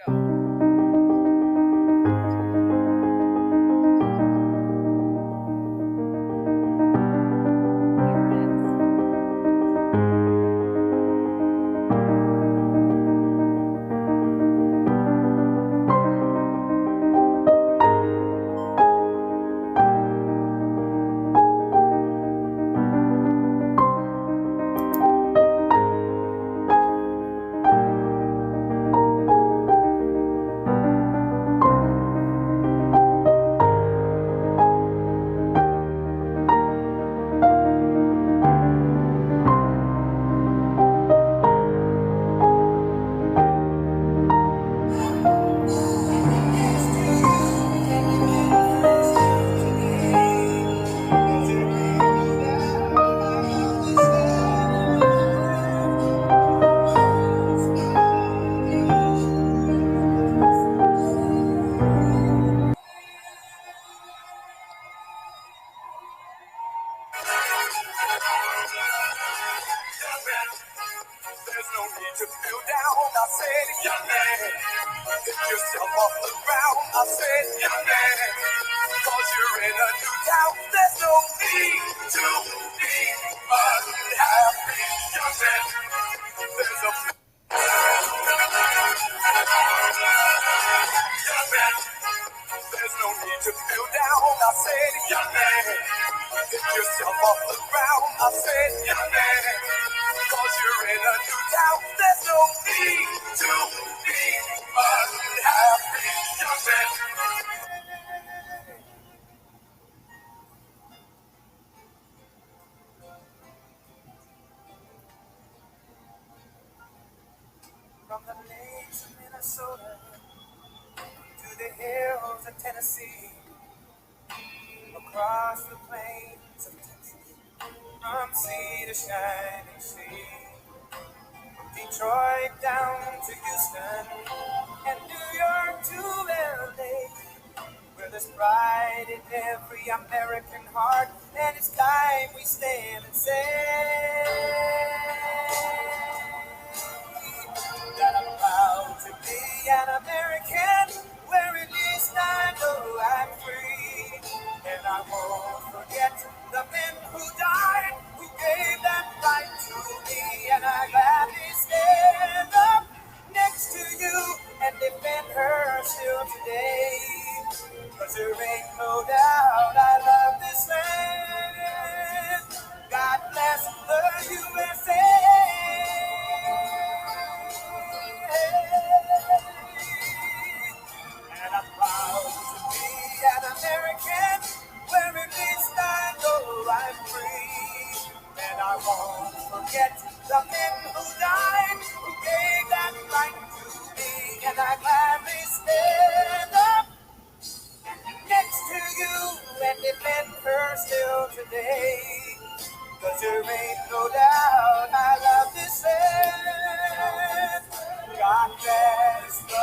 There's no need to feel down. I said, young man, get yourself off the ground. I said, young man, cause you're in a new town. There's no need to be unhappy, young man. There's a young man. There's no need to feel down. I said, young man, get yourself off the ground. I said, young man, cause you're in a new town. There's no need to be unhappy, young man. From the lakes of Minnesota to the hills of Tennessee, across the plains of Texas, from sea to shining sea, from Detroit down to Houston, and New York to LA, where there's pride in every American heart, and it's time we stand and say that I'm proud to be an American, where at least I know I'm free. And I won't forget the men who died, who gave that right to me. And I gladly stand up next to you and defend her still today. 'Cause there ain't no doubt I love this land. God bless the USA. And I'm proud to be an American, where at least I know I'm free. And I won't forget the men who died, who gave that right to me. And I gladly stand up next to you and defend her still today. 'Cause there ain't no doubt I love this land. God bless the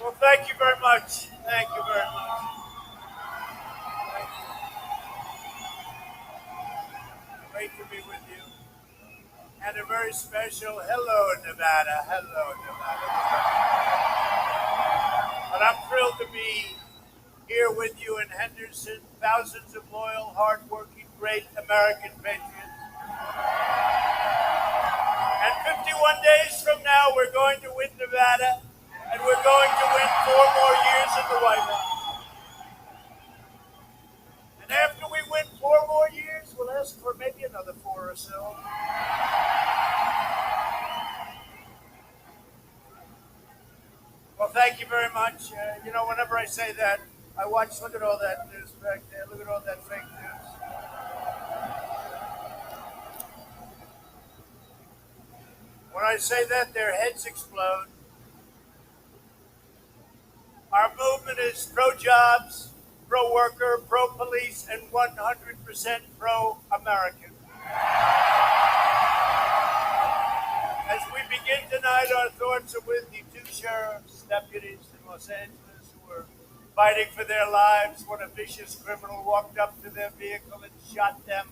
Well, thank you very much. Thank you very much. Great to be with you. And a very special hello, Nevada. Hello, Nevada. But I'm thrilled to be here with you in Henderson. Thousands of loyal, hardworking, great American patriots. And 51 days from now, we're going to win Nevada, and we're going to win 4 more years in the White House. And after we win 4 more years, we'll ask for maybe another 4 or so. Well, thank you very much. Whenever I say that, look at all that news back there. Look at all that fake news. When I say that, their heads explode. Our movement is pro-jobs, pro-worker, pro-police, and 100% pro-American. As we begin tonight, our thoughts are with the two sheriff's deputies in Los Angeles who were fighting for their lives when a vicious criminal walked up to their vehicle and shot them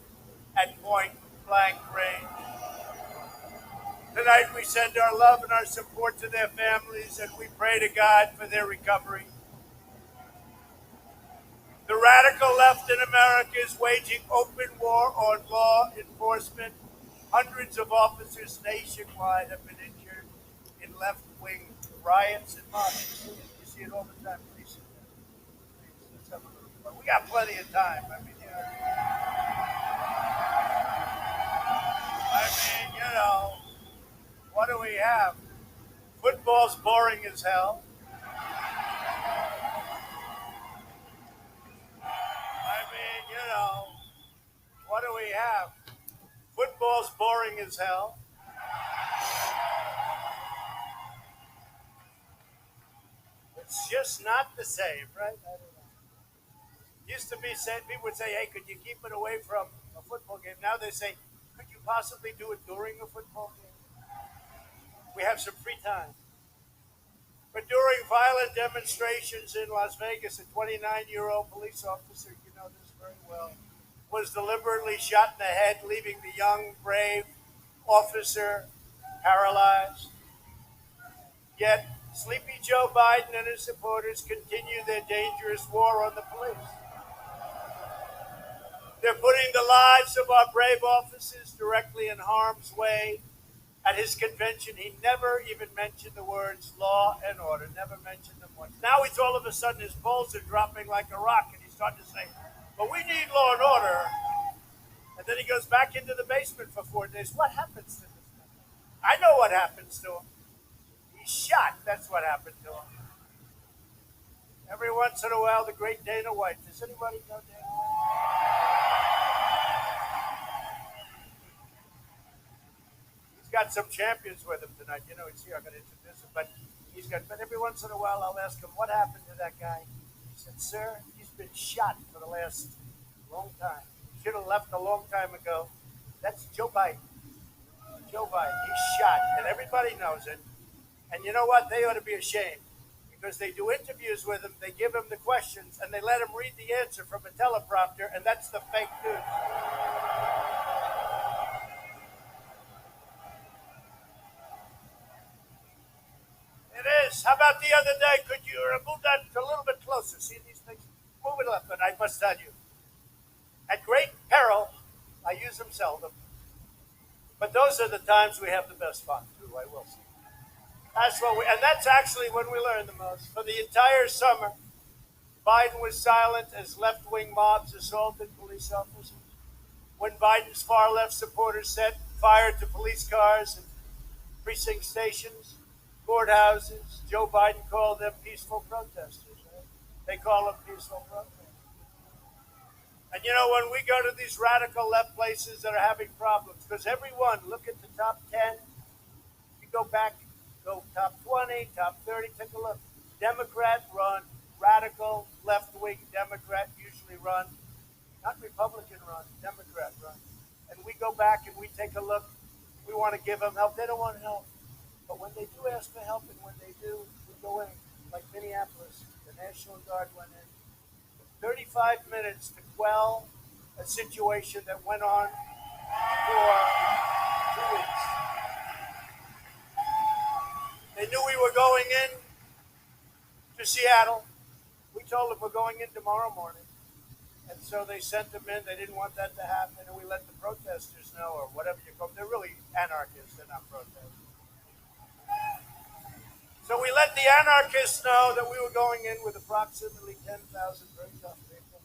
at point-blank range. Tonight, we send our love and our support to their families, and we pray to God for their recovery. The radical left in America is waging open war on law enforcement. Hundreds of officers nationwide have been injured in left-wing riots and mobs. You see it all the time. Please, let's have a little fun. We got plenty of time. What do we have? Football's boring as hell. What do we have? Football's boring as hell. It's just not the same, right? I don't know. Used to be said, people would say, hey, could you keep it away from a football game? Now they say, could you possibly do it during a football game? We have some free time. But during violent demonstrations in Las Vegas, a 29-year-old police officer, you know this very well, was deliberately shot in the head, leaving the young, brave officer paralyzed. Yet, sleepy Joe Biden and his supporters continue their dangerous war on the police. They're putting the lives of our brave officers directly in harm's way. At his convention, he never even mentioned the words law and order, never mentioned them once. Now he's all of a sudden, his balls are dropping like a rock, and he's starting to say, but we need law and order. And then he goes back into the basement for 4 days. What happens to this guy? I know what happens to him. He's shot. That's what happened to him. Every once in a while, the great Dana White. Does anybody know Dana White? He's got some champions with him tonight. You know, he's here. I'm going to introduce him. But every once in a while, I'll ask him, what happened to that guy? He said, sir, he's been shot for the last long time. He should have left a long time ago. That's Joe Biden. Joe Biden. He's shot, and everybody knows it. And you know what? They ought to be ashamed because they do interviews with him, they give him the questions, and they let him read the answer from a teleprompter, and that's the fake news. It is. How about the other day? Could you move that a little bit closer? See these things? Move it up, and I must tell you, at great peril, I use them seldom, but those are the times we have the best fun, too, I will say. And that's actually when we learn the most. For the entire summer, Biden was silent as left-wing mobs assaulted police officers. When Biden's far-left supporters set fire to police cars and precinct stations, courthouses, Joe Biden called them peaceful protesters. Right? They call them peaceful protesters. And you know, when we go to these radical left places that are having problems, because everyone, look at the top 10, you go back, go top 20, top 30, take a look. Democrat run, radical, left-wing Democrat usually run, not Republican run, Democrat run. And we go back and we take a look. We want to give them help. They don't want help. But when they do ask for help and when they do, we go in. Like Minneapolis, the National Guard went in. 35 minutes to quell a situation that went on for 2 weeks. They knew we were going in to Seattle. We told them we're going in tomorrow morning. And so they sent them in. They didn't want that to happen. And we let the protesters know, or whatever you call them. They're really anarchists. They're not protesters. So we let the anarchists know that we were going in with approximately 10,000 very tough people.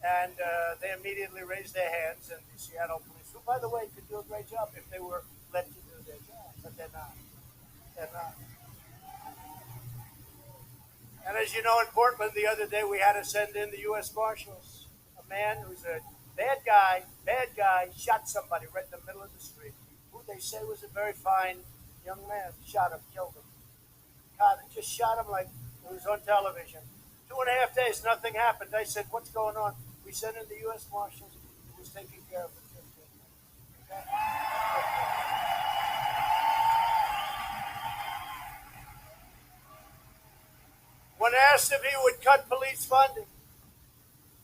And they immediately raised their hands. And the Seattle police, who, by the way, could do a great job if they were let to do their job. But they're not. They're not. And as you know, in Portland the other day, we had to send in the U.S. Marshals. A man who's a bad guy, shot somebody right in the middle of the street, who they say was a very fine young man. Shot him, killed him. God, just shot him like It was on television. 2.5 days, nothing happened. I said, "What's going on?" We sent in the U.S. Marshals. It was taking care of it. Okay? When asked if he would cut police funding,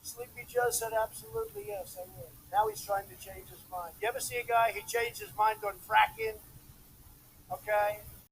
Sleepy Joe said, "Absolutely yes, I will." Now he's trying to change his mind. You ever see a guy, he changed his mind on fracking, okay?